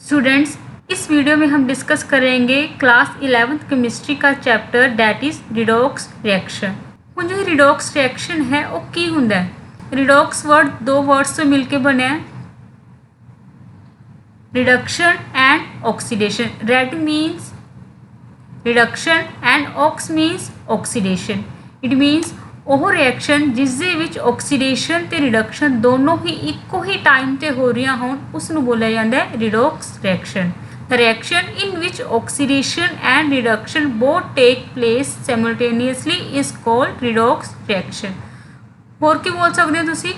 Students, इस video में हम डिस्कस करेंगे क्लास 11th केमिस्ट्री का chapter that is redox reaction. ਹੁਣ जो रिडॉक्स रिएक्शन है वो की ਹੁੰਦਾ है। रिडॉक्स वर्ड दो वर्ड्स से मिलकर बने हैं, reduction and oxidation. Red means reduction and ox means oxidation. It means ਉਹ ਰਿਐਕਸ਼ਨ ਜਿਸ ਦੇ ਵਿੱਚ ਆਕਸੀਡੇਸ਼ਨ ਤੇ ਰਿਡਕਸ਼ਨ ਦੋਨੋਂ ਹੀ ਇੱਕੋ ਹੀ ਟਾਈਮ ਤੇ ਹੋ ਰਹੀਆਂ ਹੋਣ ਉਸ ਨੂੰ ਬੋਲਿਆ ਜਾਂਦਾ ਹੈ ਰਿਡੌਕਸ reaction. The reaction in which oxidation and reduction both take place simultaneously is called redox reaction। ਹੋਰ ਕੀ ਬੋਲ ਸਕਦੇ ਹੋ ਤੁਸੀਂ?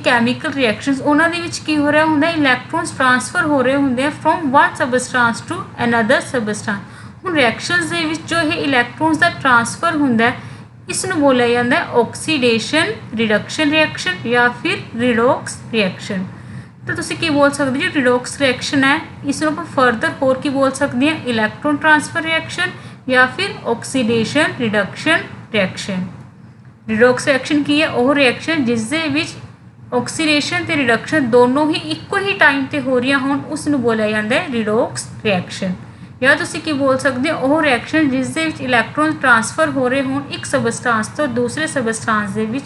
ਕੈਮੀਕਲ ਰਿਐਕਸ਼ਨਸ ਉਹਨਾਂ ਦੇ ਵਿੱਚ ਕੀ ਹੋ ਰਿਹਾ ਹੁੰਦਾ, ਇਲੈਕਟ੍ਰੋਨਸ ਟ੍ਰਾਂਸਫਰ ਹੋ ਰਹੇ ਹੁੰਦੇ ਆ from one substance to another substance. ਹੁਣ ਰਿਐਕਸ਼ਨਸ ਦੇ ਵਿੱਚ ਜੋ ਇਹ ਇਲੈਕਟ੍ਰੋਨਸ ਦਾ ਟ੍ਰਾਂਸਫਰ ਹੁੰਦਾ ਇਸ ਨੂੰ ਬੋਲਿਆ ਜਾਂਦਾ ਹੈ ਆਕਸੀਡੇਸ਼ਨ ਰਿਡਕਸ਼ਨ ਰਿਐਕਸ਼ਨ ਜਾਂ ਫਿਰ ਰਿਡੌਕਸ ਰਿਐਕਸ਼ਨ। ਤਾਂ ਤੁਸੀਂ ਕੀ ਬੋਲ ਸਕਦੇ ਹੋ, ਰਿਡੌਕਸ ਰਿਐਕਸ਼ਨ ਹੈ ਇਸ ਨੂੰ ਆਪਾਂ ਫਰਦਰ ਹੋਰ ਕੀ ਬੋਲ ਸਕਦੇ ਹਾਂ, ਇਲੈਕਟ੍ਰੋਨ ਟ੍ਰਾਂਸਫਰ ਰਿਐਕਸ਼ਨ ਜਾਂ ਫਿਰ ਆਕਸੀਡੇਸ਼ਨ ਰਿਡਕਸ਼ਨ ਰਿਐਕਸ਼ਨ। ਰਿਡੌਕਸ ਰਿਐਕਸ਼ਨ ਕੀ ਹੈ, ਉਹ ਰਿਐਕਸ਼ਨ ਜਿਸ ਦੇ ਵਿੱਚ ਆਕਸੀਡੇਸ਼ਨ ਤੇ ਰਿਡਕਸ਼ਨ ਦੋਨੋਂ ਹੀ ਇੱਕੋ ਹੀ ਟਾਈਮ ਤੇ ਹੋ ਰਹੀਆਂ ਹੋਣ ਉਸ ਨੂੰ ਬੋਲਿਆ ਜਾਂਦਾ ਹੈ ਰਿਡੌਕਸ ਰਿਐਕਸ਼ਨ। ਜਾਂ ਤੁਸੀਂ ਕੀ ਬੋਲ ਸਕਦੇ ਹੋ, ਉਹ ਰਿਐਕਸ਼ਨ ਜਿਸ ਦੇ ਵਿੱਚ ਇਲੈਕਟ੍ਰੋਨ ਟ੍ਰਾਂਸਫਰ ਹੋ ਰਹੇ ਹੋਣ ਇੱਕ ਸਬਸਟੈਂਸ ਤੋਂ ਦੂਸਰੇ ਸਬਸਟੈਂਸ ਦੇ ਵਿੱਚ।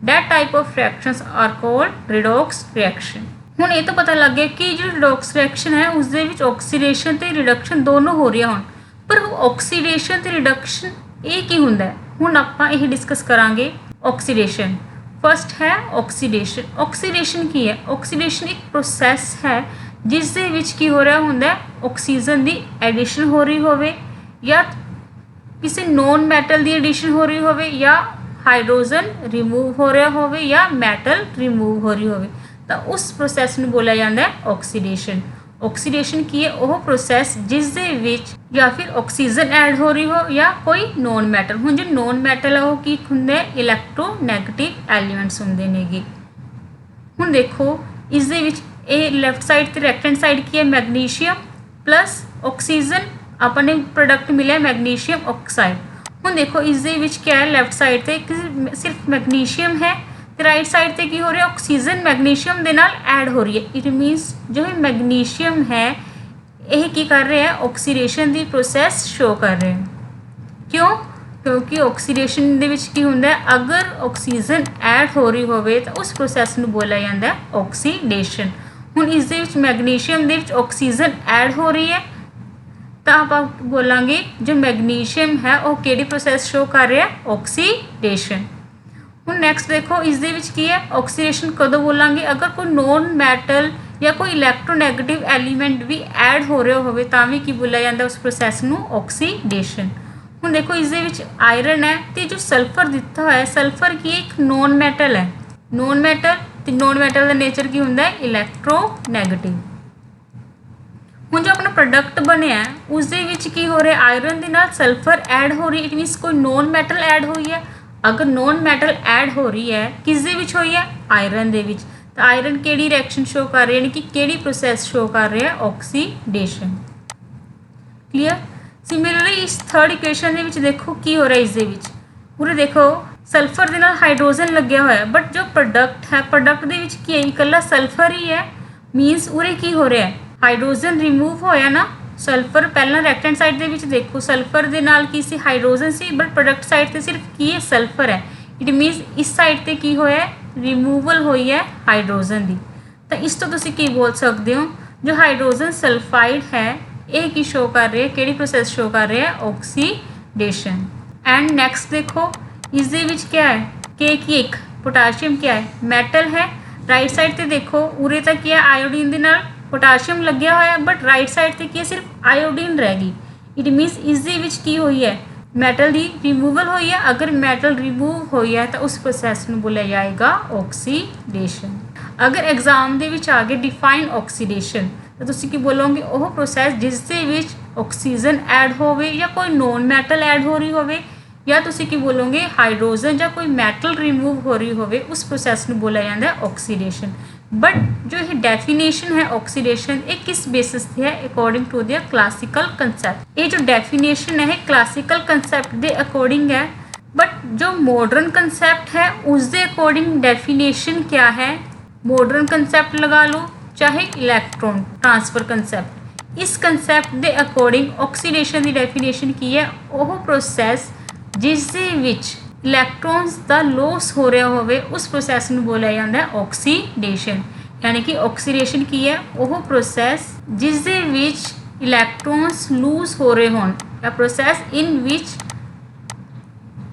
That type of reactions are called redox reaction. ਹੁਣ ਇਹ ਤਾਂ ਪਤਾ ਲੱਗ ਗਿਆ ਕਿ ਜਿਹੜੀ ਰਿਡੌਕਸ ਰਿਐਕਸ਼ਨ ਹੈ ਉਸ ਦੇ ਵਿੱਚ ਆਕਸੀਡੇਸ਼ਨ ਤੇ ਰਿਡਕਸ਼ਨ ਦੋਨੋਂ ਹੋ ਰਹੀਆਂ ਹੋਣ, ਪਰ ਆਕਸੀਡੇਸ਼ਨ ਤੇ ਰਿਡਕਸ਼ਨ ਇਹ ਕੀ ਹੁੰਦਾ ਹੈ, ਹੁਣ ਆਪਾਂ ਇਹ ਡਿਸਕਸ ਕਰਾਂਗੇ। ਆਕਸੀਡੇਸ਼ਨ ਫਸਟ ਹੈ ਆਕਸੀਡੇਸ਼ਨ। ਆਕਸੀਡੇਸ਼ਨ ਕੀ ਹੈ? ਆਕਸੀਡੇਸ਼ਨ ਇੱਕ ਪ੍ਰੋਸੈਸ ਹੈ ਜਿਸ ਦੇ ਵਿੱਚ ਕੀ ਹੋ ਰਿਹਾ ਹੁੰਦਾ, ਆਕਸੀਜਨ ਦੀ ਐਡੀਸ਼ਨ ਹੋ ਰਹੀ ਹੋਵੇ ਜਾਂ ਕਿਸੇ ਨੋਨ ਮੈਟਲ ਦੀ ਐਡੀਸ਼ਨ ਹੋ ਰਹੀ ਹੋਵੇ ਜਾਂ ਹਾਈਡਰੋਜਨ ਰਿਮੂਵ ਹੋ ਰਿਹਾ ਹੋਵੇ ਜਾਂ ਮੈਟਲ ਰਿਮੂਵ ਹੋ ਰਹੀ ਹੋਵੇ, ਤਾਂ ਉਸ ਪ੍ਰੋਸੈਸ ਨੂੰ ਬੋਲਿਆ ਜਾਂਦਾ ਹੈ ਆਕਸੀਡੇਸ਼ਨ। ਆਕਸੀਡੇਸ਼ਨ ਕੀ ਹੈ? ਉਹ ਪ੍ਰੋਸੈਸ ਜਿਸ ਦੇ ਵਿੱਚ ਜਾਂ ਫਿਰ ਆਕਸੀਜਨ ਐਡ ਹੋ ਰਹੀ ਹੋ ਜਾਂ ਕੋਈ ਨੋਨ ਮੈਟਲ। ਹੁਣ ਜੋ ਨੋਨ ਮੈਟਲ ਹੈ ਉਹ ਕੀ ਹੁੰਦੇ, ਇਲੈਕਟ੍ਰੋਨੈਗੇਟਿਵ ਐਲੀਮੈਂਟਸ ਹੁੰਦੇ ਨੇਗੇ। ਹੁਣ ਦੇਖੋ ਇਸ ਦੇ ਵਿੱਚ ਇਹ ਲੈਫਟ ਸਾਈਡ ਤੇ ਲੈਫਟ ਹੈਂਡ ਸਾਈਡ ਕੀ ਹੈ, ਮੈਗਨੀਸ਼ੀਅਮ ਪਲਸ ਆਕਸੀਜਨ ਆਪਾਂ ਨੇ ਪ੍ਰੋਡਕਟ ਮਿਲਿਆ ਮੈਗਨੀਸ਼ੀਅਮ ਆਕਸਾਈਡ। ਹੁਣ ਦੇਖੋ ਇਸ ਦੇ ਵਿੱਚ ਕੀ ਹੈ, ਲੈਫਟ ਸਾਈਡ ਤੇ ਸਿਰਫ ਮੈਗਨੀਸ਼ੀਅਮ ਹੈ ਤੇ ਰਾਈਟ ਸਾਈਡ ਤੇ ਕੀ ਹੋ ਰਿਹਾ, ਆਕਸੀਜਨ ਮੈਗਨੀਸ਼ੀਅਮ ਦੇ ਨਾਲ ਐਡ ਹੋ ਰਹੀ ਹੈ। ਇਟ ਮੀਨਸ ਜੋ ਇਹ ਮੈਗਨੀਸ਼ੀਅਮ ਹੈ ਇਹ ਕੀ ਕਰ ਰਿਹਾ, ਆਕਸੀਡੇਸ਼ਨ ਦੀ ਪ੍ਰੋਸੈਸ ਸ਼ੋ ਕਰ ਰਿਹਾ। ਕਿਉਂ? ਕਿਉਂਕਿ ਆਕਸੀਡੇਸ਼ਨ ਦੇ ਵਿੱਚ ਕੀ ਹੁੰਦਾ, ਅਗਰ ਆਕਸੀਜਨ ਐਡ ਹੋ ਰਹੀ ਹੋਵੇ ਤਾਂ ਉਸ ਪ੍ਰੋਸੈਸ ਨੂੰ ਬੋਲਿਆ ਜਾਂਦਾ ਆਕਸੀਡੇਸ਼ਨ। ਹੁਣ ਇਸ ਦੇ ਵਿੱਚ ਮੈਗਨੀਸ਼ੀਅਮ ਦੇ ਵਿੱਚ ਆਕਸੀਜਨ ਐਡ ਹੋ ਰਹੀ ਹੈ ਤਾਂ ਆਪਾਂ ਬੋਲਾਂਗੇ ਜੋ ਮੈਗਨੀਸ਼ੀਅਮ ਹੈ ਉਹ ਕਿਹੜੀ ਪ੍ਰੋਸੈਸ ਸ਼ੋ ਕਰ ਰਿਹਾ, ਆਕਸੀਡੇਸ਼ਨ। ਹੁਣ ਨੈਕਸਟ ਦੇਖੋ ਇਸ ਦੇ ਵਿੱਚ ਕੀ ਹੈ, ਆਕਸੀਡੇਸ਼ਨ ਕਦੋਂ ਬੋਲਾਂਗੇ, ਅਗਰ ਕੋਈ ਨੋਨ ਮੈਟਲ ਜਾਂ ਕੋਈ ਇਲੈਕਟ੍ਰੋਨੈਗੇਟਿਵ ਐਲੀਮੈਂਟ ਵੀ ਐਡ ਹੋ ਰਿਹਾ ਹੋਵੇ ਤਾਂ ਵੀ ਕੀ ਬੋਲਿਆ ਜਾਂਦਾ ਉਸ ਪ੍ਰੋਸੈਸ ਨੂੰ, ਆਕਸੀਡੇਸ਼ਨ। ਹੁਣ ਦੇਖੋ ਇਸ ਦੇ ਵਿੱਚ ਆਇਰਨ ਹੈ ਤੇ ਜੋ ਸਲਫਰ ਦਿੱਤਾ ਹੋਇਆ, ਸਲਫਰ ਕੀ ਇੱਕ ਨੋਨ ਮੈਟਲ ਹੈ। ਨੋਨ ਮੈਟਲ ਤੇ ਨੋਨ ਮੈਟਲ ਦਾ ਨੇਚਰ ਕੀ ਹੁੰਦਾ ਹੈ, ਇਲੈਕਟ੍ਰੋਨੈਗੇਟਿਵ। ਹੁਣ ਜੋ ਆਪਣਾ ਪ੍ਰੋਡਕਟ ਬਣਿਆ ਉਸ ਦੇ ਵਿੱਚ ਕੀ ਹੋ ਰਿਹਾ, ਆਇਰਨ ਦੇ ਨਾਲ ਸਲਫਰ ਐਡ ਹੋ ਰਹੀ, ਇਟ ਮੀਨਸ ਕੋਈ ਨੋਨ ਮੈਟਲ ਐਡ ਹੋਈ ਹੈ। ਅਗਰ ਨੋਨ ਮੈਟਲ ਐਡ ਹੋ ਰਹੀ ਹੈ ਕਿਸ ਦੇ ਵਿੱਚ ਹੋਈ ਹੈ, ਆਇਰਨ ਦੇ ਵਿੱਚ, ਤਾਂ ਆਇਰਨ ਕਿਹੜੀ ਰਿਐਕਸ਼ਨ ਸ਼ੋ ਕਰ ਰਹੀ ਹੈ, ਯਾਨੀ ਕਿ ਕਿਹੜੀ ਪ੍ਰੋਸੈਸ ਸ਼ੋ ਕਰ ਰਿਹਾ, ਆਕਸੀਡੇਸ਼ਨ। ਕਲੀਅਰ? ਸਿਮਿਲਰਲੀ ਇਸ ਥਰਡ ਇਕੁਏਸ਼ਨ ਦੇ ਵਿੱਚ ਦੇਖੋ ਕੀ ਹੋ ਰਿਹਾ, ਇਸ ਦੇ ਵਿੱਚ ਪੂਰੇ ਦੇਖੋ ਸਲਫਰ ਦੇ ਨਾਲ ਹਾਈਡਰੋਜਨ ਲੱਗਿਆ ਹੋਇਆ, ਬਟ ਜੋ ਪ੍ਰੋਡਕਟ ਹੈ ਪ੍ਰੋਡਕਟ ਦੇ ਵਿੱਚ ਕੀ ਹੈ, ਇਕੱਲਾ ਸਲਫਰ ਹੀ ਹੈ। ਮੀਨਸ ਉਰੇ ਕੀ ਹੋ ਰਿਹਾ, ਹਾਈਡਰੋਜਨ ਰਿਮੂਵ ਹੋਇਆ ਨਾ। ਸਲਫਰ ਪਹਿਲਾਂ ਲੈਫਟ ਹੈਂਡ ਸਾਈਡ ਦੇ ਵਿੱਚ ਦੇਖੋ ਸਲਫਰ ਦੇ ਨਾਲ ਕੀ ਸੀ, ਹਾਈਡਰੋਜਨ ਸੀ, ਬਟ ਪ੍ਰੋਡਕਟ ਸਾਈਡ ਤੇ ਸਿਰਫ ਕੀ ਹੈ, ਸਲਫਰ ਹੈ। ਇਟ ਮੀਨਸ ਇਸ ਸਾਈਡ ਤੇ ਕੀ ਹੋਇਆ, ਰਿਮੂਵਲ ਹੋਈ ਹੈ ਹਾਈਡਰੋਜਨ ਦੀ। ਤਾਂ ਇਸ ਤੋਂ ਤੁਸੀਂ ਕੀ ਬੋਲ ਸਕਦੇ ਹੋ, ਜੋ ਹਾਈਡਰੋਜਨ ਸਲਫਾਈਡ ਹੈ ਇਹ ਕੀ ਸ਼ੋ ਕਰ ਰਿਹਾ, ਕਿਹੜੀ ਪ੍ਰੋਸੈਸ ਸ਼ੋ ਕਰ ਰਿਹਾ, ਆਕਸੀਡੇਸ਼ਨ। ਐਂਡ ਨੈਕਸਟ ਦੇਖੋ ਇਸ ਦੇ ਵਿੱਚ ਕੀ ਹੈ, ਕੇ ਕੀ ਇੱਕ ਪੋਟਾਸ਼ੀਅਮ ਕੀ ਹੈ, ਮੈਟਲ ਹੈ। ਰਾਈਟ ਸਾਈਡ ਤੇ ਦੇਖੋ ਉਰੇ ਤਾਂ ਕੀ ਹੈ, ਆਇਓਡੀਨ ਦੇ ਨਾਲ ਪੋਟਾਸ਼ੀਅਮ ਲੱਗਿਆ ਹੋਇਆ, ਬਟ ਰਾਈਟ ਸਾਈਡ ਤੇ ਕੀ ਹੈ, ਸਿਰਫ ਆਇਓਡੀਨ ਰਹਿ ਗਈ। ਇਟ ਮੀਨਸ ਇਸ ਦੇ ਵਿੱਚ ਕੀ ਹੋਈ ਹੈ, ਮੈਟਲ ਦੀ ਰਿਮੂਵਲ ਹੋਈ ਹੈ। ਅਗਰ ਮੈਟਲ ਰਿਮੂਵ ਹੋਈ ਹੈ ਤਾਂ ਉਸ ਪ੍ਰੋਸੈਸ ਨੂੰ ਬੋਲਿਆ ਜਾਏਗਾ ਆਕਸੀਡੇਸ਼ਨ। ਅਗਰ ਐਗਜ਼ਾਮ ਦੇ ਵਿੱਚ ਆ ਗਏ ਡਿਫਾਈਨ ਆਕਸੀਡੇਸ਼ਨ ਤਾਂ ਤੁਸੀਂ ਕੀ ਬੋਲੋਗੇ, ਉਹ ਪ੍ਰੋਸੈਸ ਜਿਸ ਦੇ ਵਿੱਚ ਆਕਸੀਜਨ ਐਡ ਹੋਵੇ ਜਾਂ ਕੋਈ ਨੋਨ ਮੈਟਲ ਐਡ ਹੋ ਰਹੀ ਹੋਵੇ ਜਾਂ ਤੁਸੀਂ ਕੀ ਬੋਲੋਗੇ ਹਾਈਡਰੋਜਨ ਜਾਂ ਕੋਈ ਮੈਟਲ ਰਿਮੂਵ ਹੋ ਰਹੀ ਹੋਵੇ ਉਸ ਪ੍ਰੋਸੈਸ ਨੂੰ ਬੋਲਿਆ ਜਾਂਦਾ ਆਕਸੀਡੇਸ਼ਨ। बट जो ये डेफिनेशन है ऑक्सीडेशन ये किस बेसिस पे है, according to the classical concept. ये जो डेफिनेशन है क्लासिकल कंसेप्ट के अकॉर्डिंग है, बट जो मॉडर्न कंसेप्ट है उसके अकॉर्डिंग डेफिनेशन क्या है, मॉडर्न कंसेप्ट लगा लो ਚਾਹੇ ਇਲੈਕਟ੍ਰੋਨ ਟ੍ਰਾਂਸਫਰ ਕੰਸੈਪਟ। ਇਸ ਕੰਸੈਪਟ ਦੇ ਅਕੋਰਡਿੰਗ ਆਕਸੀਡੇਸ਼ਨ ਦੀ ਡੈਫੀਨੇਸ਼ਨ ਕੀ ਹੈ? ਉਹ ਪ੍ਰੋਸੈਸ ਜਿਸ ਦੇ ਵਿੱਚ ਇਲੈਕਟ੍ਰੋਨਸ ਦਾ ਲੋਸ ਹੋ ਰਿਹਾ ਹੋਵੇ ਉਸ ਪ੍ਰੋਸੈਸ ਨੂੰ ਬੋਲਿਆ ਜਾਂਦਾ ਹੈ ਆਕਸੀਡੇਸ਼ਨ। यानी कि ऑक्सीडेशन की है वह प्रोसैस जिस दे विच इलैक्ट्रॉन्स लूज हो रहे होन या process in which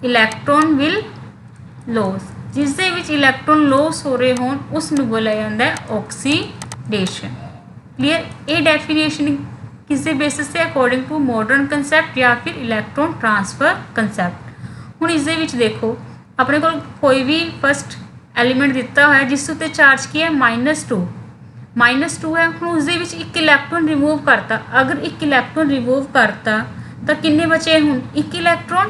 electron will loss जिस दे विच इलैक्ट्रॉन लॉस हो रहे होन उस नूं बोलिया जाता है ऑक्सीडेशन। क्लीयर? ये डेफिनेशन किस बेसिस से? अकॉर्डिंग टू मॉडर्न कंसैप्ट या फिर इलैक्ट्रॉन ट्रांसफर कंसैप्ट। हुण इस दे विच देखो अपने कोई भी फस्ट एलीमेंट दिता है जिस उत्ते चार्ज की है -2 है। हम उस एक इलैक्ट्रॉन रिमूव करता, अगर एक इलैक्ट्रॉन रिमूव करता तो किन्ने बचे? हुण एक इलैक्ट्रॉन।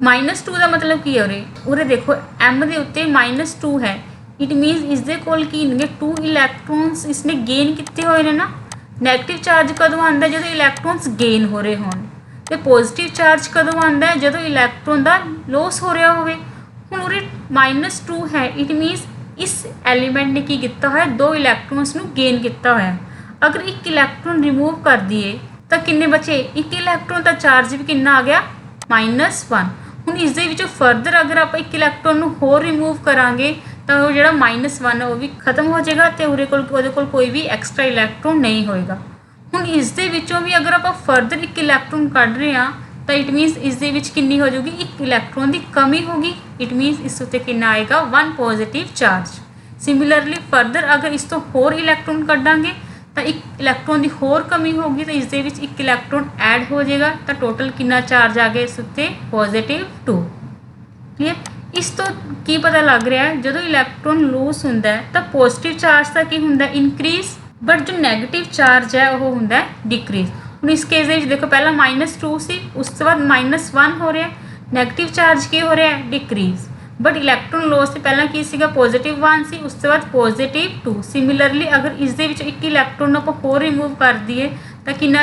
-2 का मतलब की है उरे देखो M के उत्ते -2 है, इट मीनस इसके कोल की होंगे 2 इलैक्ट्रॉन्स इसने गेन किए हुए हैं ना। नैगेटिव चार्ज कदों आता है? जो इलैक्ट्रॉन्स गेन हो रहे होन। ते पॉजिटिव चार्ज कदों आता है? जो इलैक्ट्रॉन का लॉस हो रहा हो। ਹੁਣ ਉਰੇ -2 है, इट मीनस इस एलीमेंट ने की किया है 2 इलैक्ट्रॉन्स ਨੂੰ गेन किया होया। अगर एक इलैक्ट्रॉन रिमूव कर दिए तो किन्ने बचे? एक इलैक्ट्रॉन का चार्ज भी कितना आ गया? -1। ਹੁਣ इस दे विचों फर्दर अगर आप एक इलैक्ट्रॉन ਨੂੰ होर रिमूव करांगे तो वो जो -1 है वो भी खत्म हो जाएगा तो उरे कोल कोई भी एक्सट्रा इलैक्ट्रॉन नहीं होएगा। ਹੁਣ इस दे विचों भी अगर आप फर्दर एक इलैक्ट्रॉन कढ़ रहे हैं तो इट मीनस इस दे विच कितनी हो जाएगी? एक इलैक्ट्रॉन की कमी होगी। इट मीनस इस उत्ते कितना आएगा? 1 पॉजिटिव चार्ज। सिमिलरली फर्दर अगर इस तो होर इलैक्ट्रॉन कढ़ांगे तो एक इलैक्ट्रॉन की होर कमी होगी तो इस दे विच एक इलैक्ट्रॉन ऐड हो जाएगा तो टोटल कितना चार्ज आ गया इस उत्ते? +2। क्लीयर? इस तो की पता लग रहा है जो इलैक्ट्रॉन लूस होंदा है तो पॉजिटिव चार्ज का की होंदा? इंक्रीज, बट जो नैगेटिव चार्ज है वो होंदा डिक्रीज। ਹੁਣ इस केस ਦੇ ਵਿੱਚ देखो पहला -2 सी, उस तो बाद -1 हो रहा है। नैगेटिव चार्ज की हो रहा है? डिक्रीज। बट इलैक्ट्रॉन लॉस से पहला की सीगा? +1 सी, उस तो बाद +2। सिमिलरली अगर इस दे विच एक इलैक्ट्रॉन आप होर रिमूव कर दिए तो कितना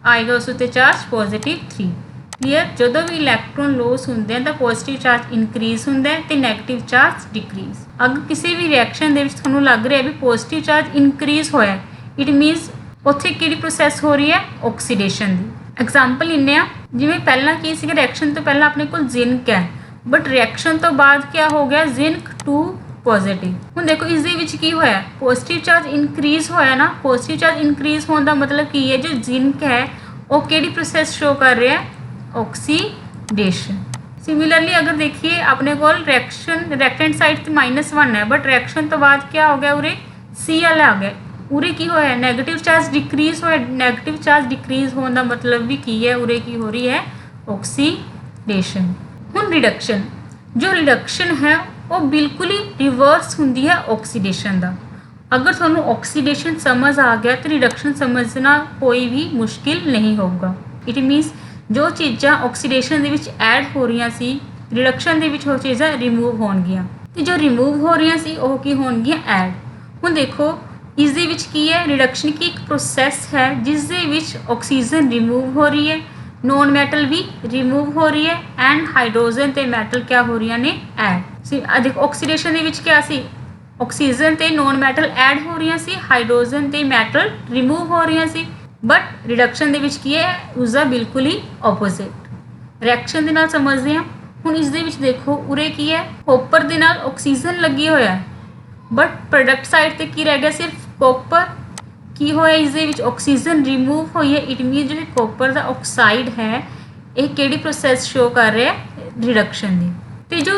आएगा उस उत्ते चार्ज? +3। क्लीयर? जो भी इलैक्ट्रॉन लॉस होंगे तो पॉजिटिव चार्ज इंक्रीज होंदा है तो नैगेटिव चार्ज डिक्रीज। अगर किसी भी रिएक्शन दे विच तुहानूं लग रहा है भी पॉजिटिव चार्ज इंक्रीज होया, इट मीनस उत्थे किहड़ी प्रोसैस हो रही है? ऑक्सीडेशन की। एग्जाम्पल लेने जिवें पहला की सी रिएक्शन तो पहला अपने कोल जिंक है, बट रिएक्शन तो बाद क्या हो गया? Zinc 2 positive. हुण देखो इस दे विच की होया? पॉजिटिव चार्ज इंक्रीज होया ना। पॉजिटिव चार्ज इंक्रीज होने का मतलब की है? जो जिंक है वो किहड़ी प्रोसैस शो कर रहा है? ऑक्सीडेशन। सिमिलरली अगर देखिए अपने कोल रिएक्शन रिएक्टेंट साइड तो -1 है, बट रिएक्शन तो बाद क्या हो गया? उरे Cl आ गया। उरे की होया? नैगेटिव चार्ज डिक्रीज होया। नैगेटिव चार्ज डिक्रीज होने का मतलब भी की है? उरे की हो रही है? ऑक्सीडेशन। हुण रिडक्शन, जो रिडक्शन है वो बिल्कुल ही रिवर्स होंदी है ऑक्सीडेशन का। अगर तुहानूं ऑक्सीडेशन समझ आ गया तो रिडक्शन समझना कोई भी मुश्किल नहीं होगा। इट मीनस जो चीज़ां ऑक्सीडेशन दे विच ऐड हो रही सी, रिडक्शन दे विच वो चीज़ां रिमूव होणगियां ते जो रिमूव हो रही सी वो की होणगियां ऐड। हुण देखो इस दे विच की है? रिडक्शन की एक प्रोसैस है जिस दे विच ऑक्सीजन रिमूव हो रही है, नॉन मैटल भी रिमूव हो रही है एंड हाइड्रोजन ते मैटल क्या हो रही ने? ऐड। देखो ऑक्सीडेशन दे विच क्या सी? ऑक्सीजन ते नॉन मैटल ऐड हो रही सी, हाइड्रोजन ते मैटल रिमूव हो रही सी। बट रिडक्शन दे विच की है? उसका बिल्कुल ही ऑपोजिट। रिएक्शन दे नाल समझते हैं। हुण इस दे विच देखो उरे की है? कॉपर दे नाल ऑक्सीजन लगी होया, बट प्रोडक्ट साइड ते की रह गया? सिर्फ कॉपर। की होया? इस दे विच ऑक्सीजन रिमूव हुई है। इट मीन जो कॉपर का ऑक्साइड है ये किहड़ी प्रोसैस शो कर रहा है? रिडक्शन दी। ते जो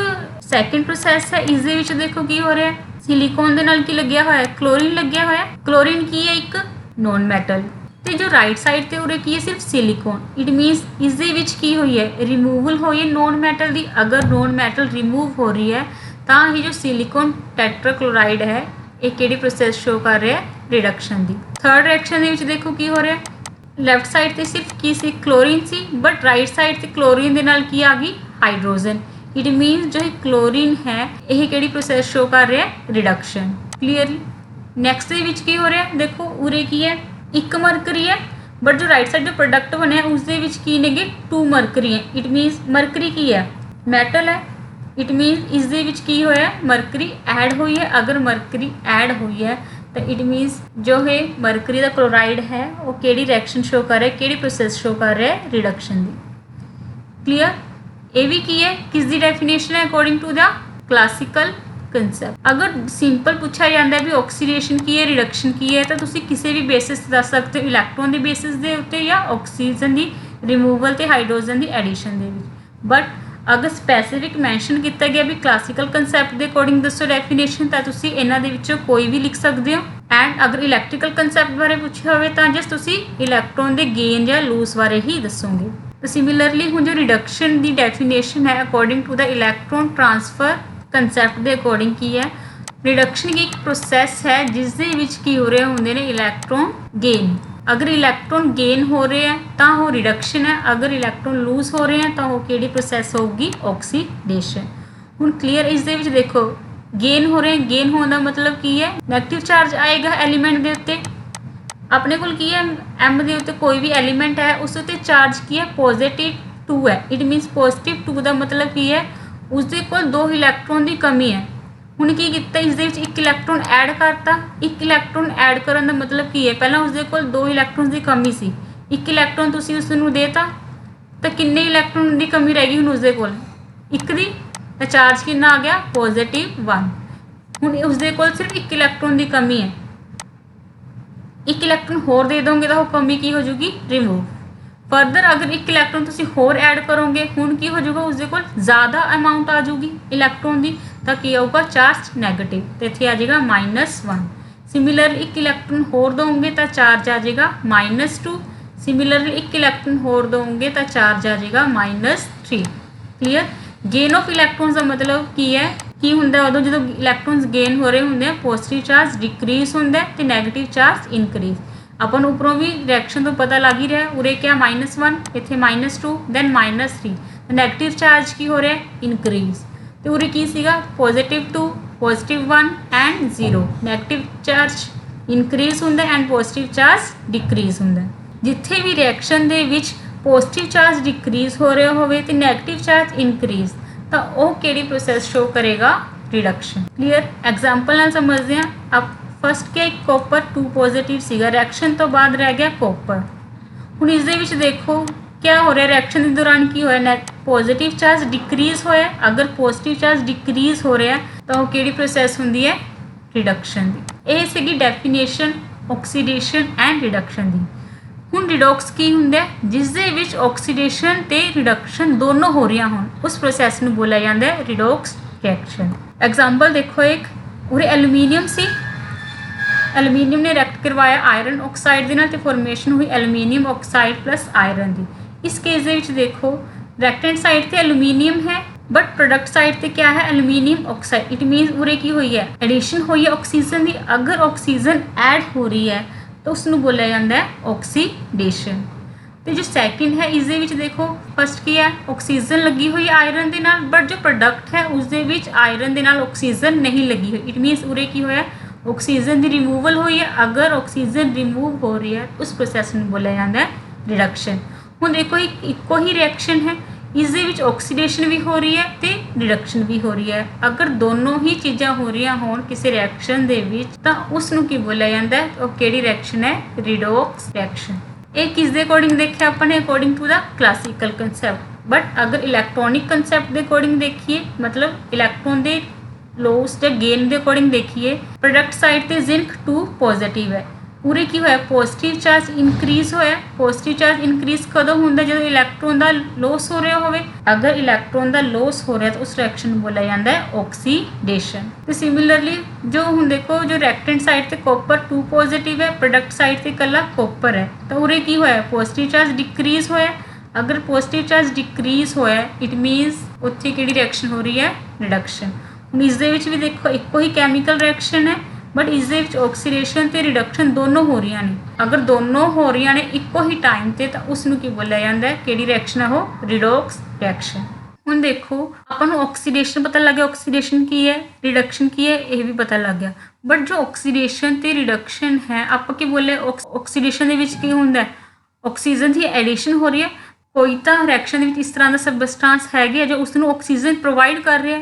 सैकेंड प्रोसैस है इस दे विच देखो की हो रहा है? सिलिकॉन दे नाल की लग्या होया? क्लोरीन लग्या होया। क्लोरीन की है? एक नॉन मैटल। तो जो राइट साइड ते उरे की है? सिर्फ सिलिकॉन। इट मीनस इस दे विच की हुई है? रिमूवल हुई है नॉन मैटल की। अगर नॉन मैटल रिमूव हो रही है तो ही जो सिलिकॉन टेट्राक्लोराइड है ये किहड़ी प्रोसैस शो कर रहा है? रिडक्शन की। थर्ड रिएक्शन दे विच देखो की हो रहा है? लैफ्ट साइड ते सिर्फ की सी? क्लोरीन सी, बट राइट साइड ते क्लोरीन दे नाल की आ गई? हाइड्रोजन। इट मीनस जो क्लोरीन है यह किहड़ी प्रोसैस शो कर रहा है? रिडक्शन। क्लीयरली? नैक्सट दे विच की हो रहा है? देखो उरे की है? एक मरकरी है, बट जो राइट साइड जो प्रोडक्ट बने उस दे विच की नेगे? 2 मरकरी है। इट मीनस मरकरी की है? मैटल है। इट मीन इस दे विच की होया? मरकरी ऐड हुई है। अगर मरकरी ऐड हुई है तो इट मीनस जो है मरकरी का क्लोराइड है वो केड़ी रिएक्शन शो कर रहा है, केड़ी प्रोसैस शो कर रहा है, रिडक्शन की। क्लीयर। ये भी की है किसकी डेफिनेशन है according to the classical concept. अगर सिंपल पूछा जाता है भी ऑक्सीडेशन की है, रिडक्शन की है, तो तुसी किसी भी बेसिस दस सकते हो, इलैक्ट्रॉन के बेसिस के उत्ते या ऑक्सीजन की रिमूवल तो हाइड्रोजन की एडिशन के। बट अगर स्पैसीफिक मैंशन किया गया भी क्लासिकल कंसैप्ट के अकॉर्डिंग दसो डेफिनेशन, तो तुसी इन्हां दे विचों कोई भी लिख सकते हो। एंड अगर इलैक्ट्रिकल कंसैप्ट बारे पूछा हो तो जस्ट तुसी इलैक्ट्रॉन के गेन या लूस बारे ही दसोगे। तो सिमिलरली हुण जो रिडक्शन की डेफिनेशन है according to the electron transfer concept के अकॉर्डिंग की है, रिडक्शन की एक प्रोसैस है जिस दे विच की हो रहे होंदे ने इलैक्ट्रॉन गेन। अगर इलैक्ट्रॉन गेन हो रहे हैं तो वो रिडक्शन है, अगर इलैक्ट्रॉन लूज हो रहे हैं तो वो केड़ी प्रोसैस होगी, ऑक्सीडेशन। हुण क्लीयर इस दे विच देखो गेन हो रहे हैं, गेन होने का मतलब की है नैगेटिव चार्ज आएगा एलीमेंट के उत्ते। अपने कोल की है एम के उत्ते कोई भी एलीमेंट है उस उत्ते चार्ज की है +2 है, इट मीनस +2 का मतलब की है उसके कोल 2 इलैक्ट्रॉन की कमी है। हुण की किया इस दे विच एक इलैक्ट्रॉन ऐड करता, एक इलैक्ट्रॉन ऐड करने का मतलब की है पहला उसके कोल 2 इलैक्ट्रॉन की कमी सी, एक इलैक्ट्रॉन तुसीं उसनूं देता तो किन्ने इलैक्ट्रॉन की कमी रह गई हुण उसके कोल, एक दी, तो चार्ज कितना आ गया +1। हुण उसके कोल सिर्फ एक इलैक्ट्रॉन की कमी है, एक इलैक्ट्रॉन होर दे दोगे तो वो कमी की हो जाएगी, रिमूव। फरदर अगर एक इलैक्ट्रॉन तुसीं होर ऐड करोगे हुण की हो जाएगा उसके कोल ज़्यादा अमाउंट आ जाऊगी इलैक्ट्रॉन की, तो की आऊगा चार्ज नैगेटिव, तो इत्थे आ जाएगा -1। सिमिलर एक इलैक्ट्रॉन होर दोगे तो चार्ज आ जाएगा -2। सिमिलरली एक इलैक्ट्रॉन होर दोगे तो चार्ज आ जाएगा -3। क्लीयर। गेन ऑफ इलैक्ट्रॉन्स का मतलब की है की हुंदा उदों जो इलैक्ट्रॉन्स गेन हो रहे होंगे पॉजिटिव चार्ज डिक्रीज होंदा है तो नैगेटिव चार्ज इनक्रीज। अपन उपरों भी रिएक्शन तो पता लग ही रहा है, उरे क्या -1 इत्थे -2 दैन -3, नैगेटिव चार्ज की हो रहा है इनक्रीज। तो उरे की सीगा +2 +1 एंड 0, नैगेटिव चार्ज इनक्रीज होंदा एंड पॉजिटिव चार्ज डिक्रीज होंदा। जिथे भी रिएक्शन दे विच पॉजिटिव चार्ज डिक्रीज हो रहा होवे ते नैगेटिव चार्ज इनक्रीज, तो वह केड़ी प्रोसैस शो करेगा, रिडक्शन। क्लीयर। एग्जाम्पल नाल समझते हैं। अब फस्ट क्या एक कॉपर 2 पॉजिटिव सीगा, रिएक्शन तो बाद रह गया कॉपर। हुण इस दे विच देखो क्या हो रहा है, रिएक्शन के दौरान की होया पॉजिटिव चार्ज डिक्रीज होया, अगर पॉजिटिव चार्ज डिक्रीज हो रहा है तो वो केड़ी प्रोसैस होंदी है, रिडक्शन की। ये सीगी डेफिनेशन ऑक्सीडेशन एंड रिडक्शन की। हुण रिडॉक्स की हुंदा है जिस दे विच ऑक्सीडेशन ते रिडक्शन दोनों हो रही होण, उस प्रोसैस नूं बोलिया जांदा है रिडॉक्स रिएक्शन। एग्जाम्पल देखो एक उरे एलूमीनियम सी, एलूमीनियम ने रिएक्ट करवाया आयरन ऑक्साइड दे नाल ते फॉर्मेशन हुई एलूमीनियम ऑक्साइड प्लस आयरन की। इस केस दे विच देखो रिएक्टेंट साइड ते एलूमीनियम है बट प्रोडक्ट साइड ते क्या है, एलूमीनियम ऑक्साइड। इट मीनस उरे की हुई है एडिशन हुई है ऑक्सीजन की। अगर ऑक्सीजन ऐड हो रही है तो उसनूं बोलिया जाता है ऑक्सीडेशन। तो जो सैकेंड है इस दे विच देखो फस्ट की है ऑक्सीजन लगी हुई है आयरन के नाल, बट जो प्रोडक्ट है उस दे विच आयरन के नाल ऑक्सीजन नहीं लगी हुई। इट मीनस उरे की होया ऑक्सीजन की रिमूवल हुई है, अगर ऑक्सीजन रिमूव हो रही है उस प्रोसैस में बोलिया जाता है रिडक्शन। हुण देखो इको ही रिएक्शन है, इस दे विच ऑक्सीडेशन भी हो रही है तो रिडक्शन भी हो रही है। अगर दोनों ही चीज़ां हो रही होण किसी रिएक्शन दे विच तां उसनूं की बोलिया जाता है, और केड़ी रिएक्शन है, रिडॉक्स रिएक्शन। ये किस दे अकॉर्डिंग देखिए अपने, according to the classical concept. But अगर इलैक्ट्रॉनिक कंसैप्ट के अकॉर्डिंग देखिए, मतलब इलैक्ट्रॉन के लॉस या गेन के अकॉर्डिंग देखिए, प्रोडक्ट साइड ते जिंक 2 पॉजिटिव है, पूरे की होया पॉजिटिव चार्ज इनक्रीज होया। पॉजिटिव चार्ज इनक्रीज कदों हुंदा जदों इलैक्ट्रॉन का लॉस हो रहा होवे। अगर इलैक्ट्रॉन का लॉस हो रहा है तो उस रिएक्शन में बोला जाता है ऑक्सीडेशन। तो सिमिलरली जो हुण देखो जो रिएक्टेंट साइड ते कॉपर 2 पॉजिटिव है, प्रोडक्ट साइड ते कला कॉपर है, तो उरे की होया पॉजिटिव चार्ज डिक्रीज होया। अगर पॉजिटिव चार्ज डिक्रीज होया इट मीनस उत्थे किहड़ी रिएक्शन हो रही है, रिडक्शन। हुण इस दे विच भी देखो इको ही कैमिकल रिएक्शन है बट इस दे विच ऑक्सीडेशन ते रिडक्शन दोनों हो रही ने। अगर दोनों हो रही ने इको ही टाइम ते तो उसनूं की बोलिया जाता है, किहड़ी रिएक्शन है वो, रिडॉक्स रिएक्शन। हुण देखो आपां नूं ऑक्सीडेशन पता लग गया, ऑक्सीडेशन की है, रिडक्शन की है, ये भी पता लग गया। बट जो ऑक्सीडेशन ते रिडक्शन है आपां की बोले ऑक्सीडेशन दे विच की हुंदा है, ऑक्सीजन की एडिशन हो रही है। कोई तो रिएक्शन दे विच इस तरह का सबस्टांस है जो उसनूं ऑक्सीजन प्रोवाइड कर रहा है।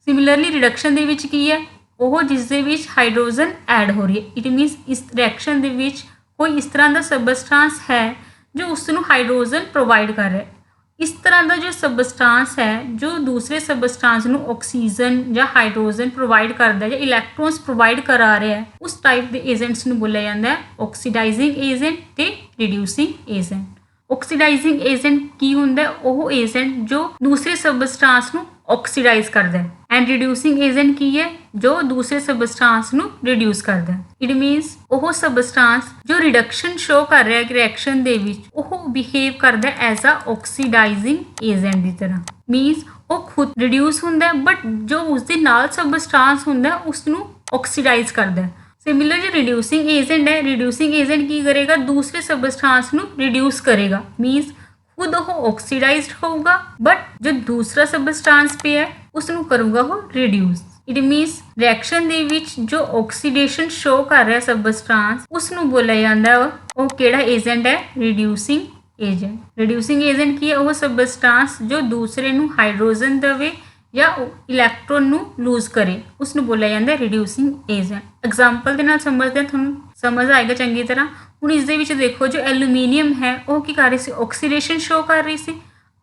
सिमिलरली रिडक्शन दे विच की है, ਉਹ ਜਿਸ ਦੇ ਵਿੱਚ ਹਾਈਡਰੋਜਨ ਐਡ ਹੋ ਰਹੀ ਹੈ। ਇਟ ਮੀਨਸ ਇਸ ਰਿਐਕਸ਼ਨ ਦੇ ਵਿੱਚ ਕੋਈ ਇਸ ਤਰ੍ਹਾਂ ਦਾ ਸਬਸਟਾਂਸ ਹੈ ਜੋ ਉਸ ਨੂੰ ਹਾਈਡਰੋਜਨ ਪ੍ਰੋਵਾਈਡ ਕਰ ਰਿਹਾ ਹੈ। ਇਸ ਤਰ੍ਹਾਂ ਦਾ ਜੋ ਸਬਸਟਾਂਸ ਹੈ ਜੋ ਦੂਸਰੇ ਸਬਸਟਾਂਸ ਨੂੰ ਆਕਸੀਜਨ ਜਾਂ ਹਾਈਡਰੋਜਨ ਪ੍ਰੋਵਾਈਡ ਕਰਦਾ ਹੈ ਜਾਂ ਇਲੈਕਟ੍ਰੋਨਸ ਪ੍ਰੋਵਾਈਡ ਕਰਾ ਰਿਹਾ ਹੈ, ਉਸ ਟਾਈਪ ਦੇ ਏਜੰਟਸ ਨੂੰ ਬੋਲਿਆ ਜਾਂਦਾ ਹੈ ਆਕਸੀਡਾਈਜ਼ਿੰਗ ਏਜੰਟ ਤੇ ਰਿਡਿਊਸਿੰਗ ਏਜੰਟ। ਆਕਸੀਡਾਈਜ਼ਿੰਗ ਏਜੰਟ ਕੀ ਹੁੰਦਾ ਹੈ? ਉਹ ਏਜੰਟ ਜੋ ਦੂਸਰੇ ਸਬਸਟਾਂਸ ਨੂੰ ਆਕਸੀਡਾਈਜ਼ ਕਰਦਾ ਹੈ। ਐਂਡ ਰਿਡਿਊਸਿੰਗ ਏਜੰਟ ਕੀ ਹੈ? ਜੋ ਦੂਸਰੇ ਸਬਸਟਾਂਸ ਨੂੰ ਰਿਡਿਊਸ ਕਰਦਾ ਹੈ। ਇਟ ਮੀਨਸ ਉਹ ਸਬਸਟਾਂਸ ਜੋ ਰਿਡਕਸ਼ਨ ਸ਼ੋ ਕਰ ਰਿਹਾ ਹੈ ਰਿਐਕਸ਼ਨ ਦੇ ਵਿੱਚ, ਉਹ ਬਿਹੇਵ ਕਰਦਾ ਐਜ਼ ਅ ਆਕਸੀਡਾਈਜ਼ਿੰਗ ਏਜੰਟ ਦੀ ਤਰ੍ਹਾਂ। ਮੀਨਸ ਉਹ ਖੁਦ ਰਿਡਿਊਸ ਹੁੰਦਾ ਬਟ ਜੋ ਉਸਦੇ ਨਾਲ ਸਬਸਟਾਂਸ ਹੁੰਦਾ ਉਸ ਨੂੰ ਆਕਸੀਡਾਈਜ਼ ਕਰਦਾ ਹੈ। ਸਿਮਿਲਰ ਜੋ ਰਿਡਿਊਸਿੰਗ ਏਜੰਟ ਹੈ, ਰਿਡਿਊਸਿੰਗ ਏਜੰਟ ਕੀ ਕਰੇਗਾ? ਦੂਸਰੇ ਸਬਸਟਾਂਸ ਨੂੰ ਰਿਡਿਊਸ ਕਰੇਗਾ। ਮੀਨਸ खुद वो ऑक्सीडाइज्ड होगा बट जो दूसरा सबस्टांस पे है उसनू करूँगा वो रिड्यूस। इट मीनस रिएक्शन दे विच जो ऑक्सीडेशन शो कर रहा सबस्टांस उसनू बोलिया जाता है वो केड़ा एजेंट है? Reducing agent. रिड्यूसिंग एजेंट की है? वो सबस्टांस जो दूसरे नू हाइड्रोजन देवे या इलैक्ट्रॉन नू लूज करे उसनू बोलिया जाता है रिड्यूसिंग एजेंट। एग्जाम्पल के नाल समझते हैं, थोड़ा समझ आएगा चंगी तरह। ਹੁਣ ਇਸ ਦੇ ਵਿੱਚ ਦੇਖੋ ਜੋ ਐਲੂਮੀਨੀਅਮ ਹੈ ਉਹ ਕੀ ਕਰ ਰਹੀ ਸੀ? ਆਕਸੀਡੇਸ਼ਨ ਸ਼ੋ ਕਰ ਰਹੀ ਸੀ।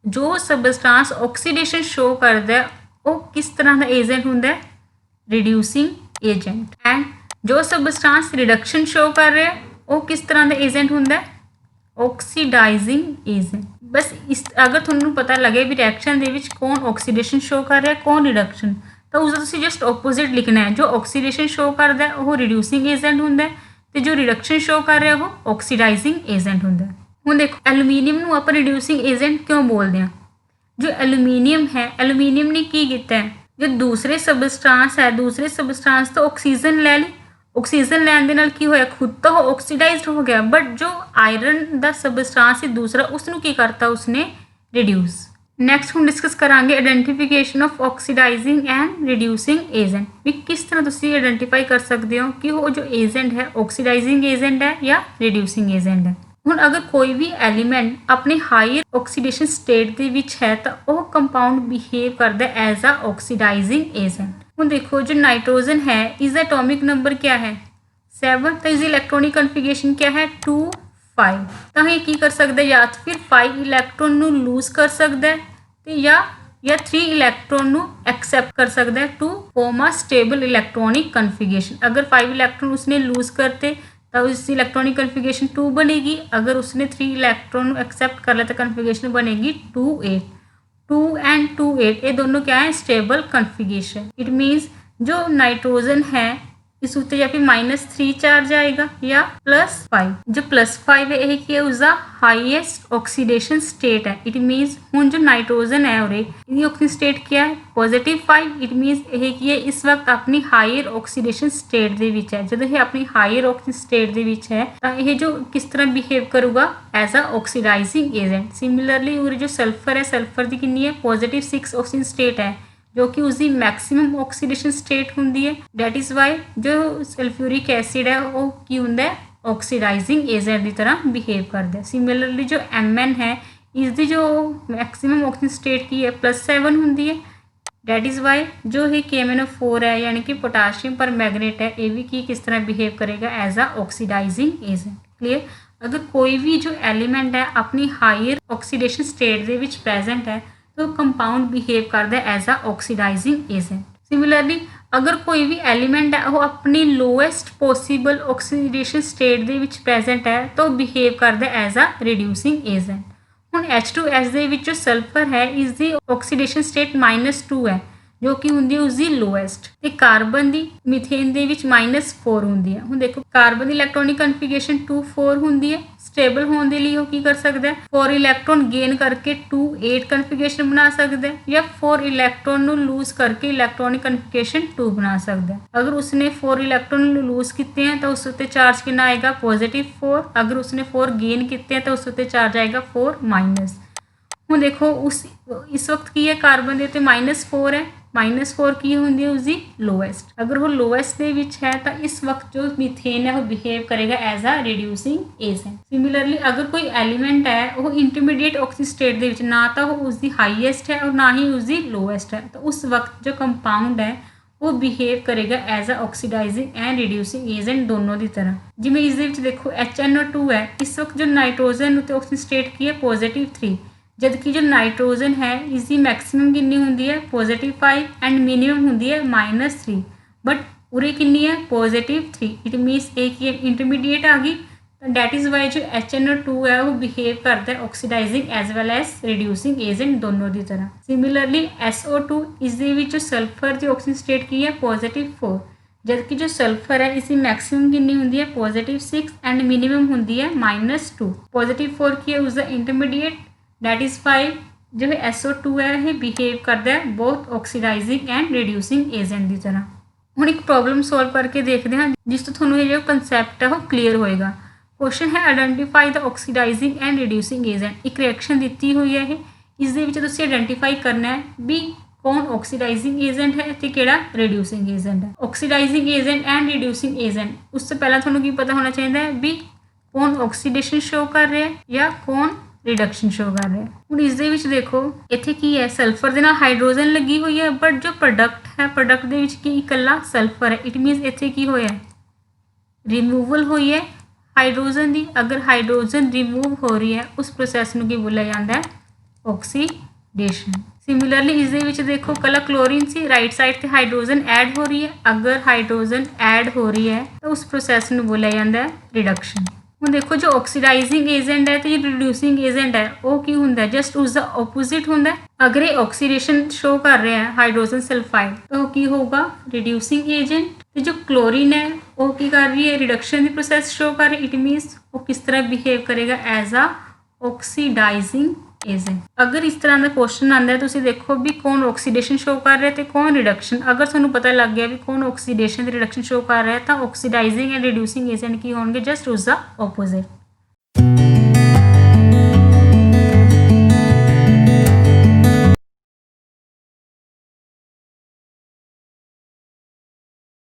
ਜੋ ਸਬਸਟਾਂਸ ਆਕਸੀਡੇਸ਼ਨ ਸ਼ੋ ਕਰਦਾ ਉਹ ਕਿਸ ਤਰ੍ਹਾਂ ਦਾ ਏਜੰਟ ਹੁੰਦਾ ਹੈ? Reducing agent. ਐਂਡ ਜੋ ਸਬਸਟਾਂਸ ਰਿਡਕਸ਼ਨ ਸ਼ੋ ਕਰ ਰਿਹਾ ਉਹ ਕਿਸ ਤਰ੍ਹਾਂ ਦਾ ਏਜੰਟ ਹੁੰਦਾ ਹੈ? ਆਕਸੀਡਾਈਜ਼ਿੰਗ ਏਜੰਟ। ਬਸ ਇਸ ਅਗਰ ਤੁਹਾਨੂੰ ਪਤਾ ਲੱਗੇ ਵੀ ਰਿਐਕਸ਼ਨ ਦੇ ਵਿੱਚ ਕੌਣ ਆਕਸੀਡੇਸ਼ਨ ਸ਼ੋ ਕਰ ਰਿਹਾ ਕੌਣ ਰਿਡਕਸ਼ਨ, ਤਾਂ ਉਸਦਾ ਤੁਸੀਂ ਜਸਟ ਆਪੋਜ਼ਿਟ ਲਿਖਣਾ ਹੈ। ਜੋ ਆਕਸੀਡੇਸ਼ਨ ਸ਼ੋ ਕਰਦਾ ਉਹ ਰਿਡਿਊਸਿੰਗ ਏਜੰਟ ਹੁੰਦਾ ਤੇ ਜੋ ਰਿਡਕਸ਼ਨ ਸ਼ੋ ਕਰ ਰਿਹਾ ਉਹ ਆਕਸੀਡਾਈਜ਼ਿੰਗ ਏਜੰਟ ਹੁੰਦਾ। ਹੁਣ ਦੇਖੋ ਐਲੂਮੀਨੀਅਮ ਨੂੰ ਆਪਾਂ ਰਿਡਿਊਸਿੰਗ ਏਜੰਟ ਕਿਉਂ ਬੋਲਦੇ ਹਾਂ? ਜੋ ਐਲੂਮੀਨੀਅਮ ਹੈ, ਐਲੂਮੀਨੀਅਮ ਨੇ ਕੀ ਕੀਤਾ ਹੈ? ਜੋ ਦੂਸਰੇ ਸਬਸਟਾਂਸ ਹੈ, ਦੂਸਰੇ ਸਬਸਟਾਂਸ ਤੋਂ ਆਕਸੀਜਨ ਲੈ ਲਈ। ਆਕਸੀਜਨ ਲੈਣ ਦੇ ਨਾਲ ਕੀ ਹੋਇਆ? ਖੁਦ ਤਾਂ ਉਹ ਆਕਸੀਡਾਈਜ਼ਡ ਹੋ ਗਿਆ ਬਟ ਜੋ ਆਇਰਨ ਦਾ ਸਬਸਟਾਂਸ ਸੀ ਦੂਸਰਾ ਉਸਨੂੰ ਕੀ ਕਰਤਾ? ਉਸਨੇ ਰਿਡਿਊਸ। ਨੈਕਸਟ ਹੁਣ ਡਿਸਕਸ ਕਰਾਂਗੇ identification of oxidising and reducing agent. ਵੀ ਕਿਸ ਤਰ੍ਹਾਂ ਤੁਸੀਂ ਆਇਡੈਂਟੀਫਾਈ ਕਰ ਸਕਦੇ ਹੋ ਕਿ ਉਹ ਜੋ ਏਜੰਟ ਹੈ ਆਕਸੀਡਾਈਜ਼ਿੰਗ ਏਜੰਟ ਹੈ ਜਾਂ ਰਿਡਿਊਸਿੰਗ ਏਜੰਟ ਹੈ। ਹੁਣ ਅਗਰ ਕੋਈ ਵੀ ਐਲੀਮੈਂਟ ਆਪਣੇ ਹਾਇਰ ਆਕਸੀਡੇਸ਼ਨ ਸਟੇਟ ਦੇ ਵਿੱਚ ਹੈ ਤਾਂ ਉਹ ਕੰਪਾਊਂਡ ਬਿਹੇਵ ਕਰਦਾ ਐਜ਼ ਅ ਆਕਸੀਡਾਈਜ਼ਿੰਗ ਏਜੰਟ। ਹੁਣ ਦੇਖੋ ਜੋ ਨਾइट्रोजन है इसका एटॉमिक नंबर क्या है? 7। तो इसकी इलैक्ट्रॉनिक कन्फिगरेशन क्या है? 2 5। तो ये की कर सकता है या तो फिर 5 इलैक्ट्रॉन नू लूज कर सकता है तो या 3 इलैक्ट्रॉन नू एक्सेप्ट कर सकता है to form a stable electronic configuration. अगर 5 इलैक्ट्रॉन उसने लूज करते तो उसकी इलैक्ट्रॉनिक कन्फिगरेशन 2 बनेगी। अगर उसने 3 इलैक्ट्रॉन एक्सेप्ट कर लिया तो कन्फिगरेशन बनेगी 2 8। 2 एंड 2 8 ये दोनों क्या है? Stable configuration. इट मीन्स जो नाइट्रोजन है इस उत्ते या फिर -3 चार्ज आएगा या +5। जो +5 है यही कि उसका हाईएस्ट ऑक्सीडेशन स्टेट है। इट मीन्स हुण जो नाइट्रोजन है उरे इसकी ऑक्सीडेशन स्टेट क्या है? +5। इट मीन्स यही कि है इस वक्त अपनी हायर ऑक्सीडेशन स्टेट दे विच है। जब ये अपनी हायर ऑक्सीडेशन स्टेट दे विच है तो ये जो किस तरह बिहेव करूगा? As a oxidising agent. Similarly उरे जो सल्फर है, सल्फर की कितनी है? +6 ऑक्सीजन स्टेट है जो कि उसकी मैक्सिमम ऑक्सीडेशन स्टेट होंगी है। डैट इज़ वाई जो सल्फ्यूरिक एसिड है वो की होंगे ऑक्सीडाइजिंग एजेंट की तरह बिहेव करता है। सिमिलरली जो MN है इसकी जो मैक्सिमम ऑक्सीजन स्टेट की है +7 होंगी है। डैट इज़ वाई जो ये KMnO4 है यानी कि पोटाशियम पर मैग्नेट है ये भी की किस तरह बिहेव करेगा? As a oxidising agent. Clear? अगर कोई भी जो एलीमेंट है अपनी हायर ऑक्सीडेशन स्टेट के विच प्रेजेंट है तो कंपाउंड बिहेव करता है as a oxidising agent. Similarly अगर कोई भी एलीमेंट है वो अपनी लोएस्ट पॉसिबल ऑक्सीडेशन स्टेट के विच प्रेजेंट है तो बिहेव करता है एज अ रिड्यूसिंग एजेंट। हुण H2S दे विच जो सल्फर है इसकी ऑक्सीडेशन स्टेट -2 है जो कि होंगी उसकी लोएस्ट। तो कार्बन की मीथेन दे विच -4 होंगी है। हुण देखो कार्बन की इलैक्ट्रॉनिक कन्फिगरेशन 2 4 होंगी है। स्टेबल होने के लिए वो की कर सकता है? 4 इलैक्ट्रॉन गेन करके 2 8 कन्फिगरेशन बना सकता है या 4 इलैक्ट्रॉन लूज करके इलैक्ट्रॉनिक कन्फिगरेशन 2 बना सकता है। अगर उसने 4 इलैक्ट्रॉन लूज किए हैं तो उस उत्ते चार्ज कितना आएगा? +4। अगर उसने 4 गेन किए हैं तो उस उत्ते चार्ज आएगा 4-। हुण देखो उस इस वक्त की है कार्बन के उत्ते -4 है। -4 की होंगी उसकी लोएस्ट। अगर वो लोएस्ट के विच है तो इस वक्त जो मीथेन है वो बिहेव करेगा as a reducing agent. Similarly अगर कोई एलीमेंट है वो इंटरमीडिएट ऑक्सीजन स्टेट के विच ना तो वो उसकी हाईएस्ट है और ना ही उसकी लोएस्ट है तो उस वक्त जो कंपाउंड है ਉਹ ਬਿਹੇਵ ਕਰੇਗਾ as a oxidising and reducing agent ਦੋਨੋਂ ਦੀ ਤਰ੍ਹਾਂ। ਜਿਵੇਂ ਇਸ ਦੇ ਵਿੱਚ ਦੇਖੋ HNO2 ਹੈ, ਇਸ ਵਕਤ ਜੋ ਨਾਈਟ੍ਰੋਜਨ ਉੱਤੇ ਆਕਸੀਜਨ ਸਟੇਟ ਕੀ ਹੈ +3, ਜਦਕਿ ਜੋ ਨਾਈਟ੍ਰੋਜਨ ਹੈ ਇਸ ਦੀ ਮੈਕਸਿਮਮ ਕਿੰਨੀ ਹੁੰਦੀ ਹੈ +5 ਐਂਡ ਮਿਨੀਮਮ ਹੁੰਦੀ ਹੈ -3, ਬਟ ਉਰੇ ਕਿੰਨੀ ਹੈ +3। ਇਟ ਮੀਨਸ ਇਹ ਕੀ ਇੰਟਰਮੀਡੀਏਟ ਆ ਗਈ, ਤਾਂ ਡੈਟ ਇਜ਼ ਵਾਈ ਜੋ HNO2 ਹੈ ਉਹ ਬਿਹੇਵ ਕਰਦਾ ਹੈ oxidising as well as reducing agent ਦੋਨੋਂ ਦੀ ਤਰ੍ਹਾਂ। ਸਿਮਿਲਰਲੀ SO2 ਇਸ ਦੇ ਵਿੱਚ ਸਲਫਰ ਦੀ ਆਕਸੀਜਨ ਸਟੇਟ ਕੀ ਹੈ +4, ਜਦਕਿ ਜੋ ਸਲਫਰ ਹੈ ਇਸ ਦੀ ਮੈਕਸਿਮਮ ਕਿੰਨੀ ਹੁੰਦੀ ਹੈ +6 ਐਂਡ ਮਿਨੀਮਮ ਹੁੰਦੀ ਹੈ -2। +4 ਕੀ ਹੈ ਉਸਦਾ ਇੰਟਰਮੀਡੀਏਟ ਡੈਟ ਇਜ਼ 5। ਜੋ SO2 ਹੈ ਇਹ ਬਿਹੇਵ ਕਰਦਾ ਹੈ ਬੋਥ ਆਕਸੀਡਾਈਜ਼ਿੰਗ ਐਂਡ ਰਿਡਿਊਸਿੰਗ ਏਜੰਟ ਦੀ ਤਰ੍ਹਾਂ। ਹੁਣ ਇੱਕ ਪ੍ਰੋਬਲਮ ਸੋਲਵ ਕਰਕੇ ਦੇਖਦੇ ਹਾਂ ਜਿਸ ਤੋਂ ਤੁਹਾਨੂੰ ਇਹ ਜੋ ਕੰਸੈਪਟ ਹੈ ਉਹ ਕਲੀਅਰ ਹੋਏਗਾ। ਕੁਐਸਚਨ ਹੈ identify the oxidising and reducing agent. ਇੱਕ ਰਿਐਕਸ਼ਨ ਦਿੱਤੀ ਹੋਈ ਹੈ ਇਹ, ਇਸ ਦੇ ਵਿੱਚ ਤੁਸੀਂ ਆਇਡੈਂਟੀਫਾਈ ਕਰਨਾ ਹੈ ਵੀ ਕੌਣ ਆਕਸੀਡਾਈਜ਼ਿੰਗ ਏਜੰਟ ਹੈ ਤੇ ਕਿਹੜਾ ਰਿਡਿਊਸਿੰਗ ਏਜੰਟ ਹੈ। ਆਕਸੀਡਾਈਜ਼ਿੰਗ ਏਜੰਟ ਐਂਡ ਰਿਡਿਊਸਿੰਗ ਏਜੰਟ, ਉਸ ਤੋਂ ਪਹਿਲਾਂ ਤੁਹਾਨੂੰ ਕੀ ਪਤਾ ਹੋਣਾ ਚਾਹੀਦਾ ਹੈ ਵੀ ਕੌਣ ਆਕਸੀਡੇਸ਼ਨ ਸ਼ੋ ਕਰ ਰਿਹਾ ਹੈ ਜਾਂ ਕੌਣ ਰਿਡਕਸ਼ਨ ਸ਼ੋ ਕਰ ਰਿਹਾ ਹੈ। ਹੁਣ ਇਸ ਦੇ ਵਿੱਚ ਦੇਖੋ ਇੱਥੇ ਕੀ ਹੈ, ਸਲਫਰ ਦੇ ਨਾਲ ਹਾਈਡਰੋਜਨ ਲੱਗੀ ਹੋਈ ਹੈ, ਬਟ ਜੋ ਪ੍ਰੋਡਕਟ ਹੈ ਪ੍ਰੋਡਕਟ ਦੇ ਵਿੱਚ ਕੀ ਇਕੱਲਾ ਸਲਫਰ ਹੈ। ਇਟ ਮੀਨਸ ਇੱਥੇ ਕੀ ਹੋਇਆ ਰਿਮੂਵਲ ਹੋਈ ਹੈ ਹਾਈਡਰੋਜਨ ਦੀ। ਅਗਰ ਹਾਈਡਰੋਜਨ ਰਿਮੂਵ ਹੋ ਰਹੀ ਹੈ ਉਸ ਪ੍ਰੋਸੈਸ ਨੂੰ ਕੀ ਬੋਲਿਆ ਜਾਂਦਾ ਹੈ ਆਕਸੀਡੇਸ਼ਨ। ਸਿਮਿਲਰਲੀ ਇਸ ਦੇ ਵਿੱਚ ਦੇਖੋ ਕੱਲਾ ਕਲੋਰੀਨ ਸੀ, ਰਾਈਟ ਸਾਈਡ ਤੇ ਹਾਈਡਰੋਜਨ ਐਡ ਹੋ ਰਹੀ ਹੈ। ਅਗਰ ਹਾਈਡਰੋਜਨ ਐਡ ਹੋ ਰਹੀ ਹੈ ਤਾਂ ਉਸ ਪ੍ਰੋਸੈਸ ਨੂੰ ਬੋਲਿਆ ਜਾਂਦਾ ਹੈ ਰਿਡਕਸ਼ਨ। ਹੁਣ ਦੇਖੋ ਜੋ ਆਕਸੀਡਾਈਜ਼ਿੰਗ ਏਜੰਟ ਹੈ ਤੇ ਜੋ ਰਿਡਿਊਸਿੰਗ ਏਜੰਟ ਹੈ ਉਹ ਕੀ ਹੁੰਦਾ ਜਸਟ ਉਸ ਦਾ ਆਪੋਜ਼ਿਟ ਹੁੰਦਾ। ਅਗਰ ਇਹ ਆਕਸੀਡੇਸ਼ਨ ਸ਼ੋ ਕਰ ਰਿਹਾ ਹੈ ਹਾਈਡਰੋਜਨ ਸਲਫਾਈਡ ਤਾਂ ਉਹ ਕੀ ਹੋਊਗਾ ਰਿਡਿਊਸਿੰਗ ਏਜੰਟ, ਤੇ ਜੋ ਕਲੋਰੀਨ ਹੈ ਉਹ ਕੀ ਕਰ ਰਹੀ ਹੈ ਰਿਡਕਸ਼ਨ ਦੀ ਪ੍ਰੋਸੈਸ ਸ਼ੋ ਕਰ ਰਹੀ। ਇਟ ਮੀਨਸ ਉਹ ਕਿਸ ਤਰ੍ਹਾਂ ਬਿਹੇਵ ਕਰੇਗਾ ਐਜ਼ ਅ ਆਕਸੀਡਾਈਜ਼ਿੰਗ ਏਜੰਟ। ਅਗਰ ਇਸ ਤਰ੍ਹਾਂ ਦਾ ਕੁਐਸਚਨ ਆਉਂਦਾ ਹੈ ਤੁਸੀਂ ਦੇਖੋ ਵੀ ਕੌਣ ਆਕਸੀਡੇਸ਼ਨ ਸ਼ੋ ਕਰ ਰਿਹਾ ਤੇ ਕੌਣ ਰਿਡਕਸ਼ਨ। ਅਗਰ ਤੁਹਾਨੂੰ ਪਤਾ ਲੱਗ ਗਿਆ ਵੀ ਕੌਣ ਆਕਸੀਡੇਸ਼ਨ ਤੇ ਰਿਡਕਸ਼ਨ ਸ਼ੋ ਕਰ ਰਿਹਾ ਤਾਂ ਆਕਸੀਡਾਈਜ਼ਿੰਗ ਐਂਡ ਰਿਡਿਊਸਿੰਗ ਏਜੰਟ ਕੀ ਹੋਣਗੇ ਜਸਟ ਉਸ ਦਾ ਆਪੋਜ਼ਿਟ।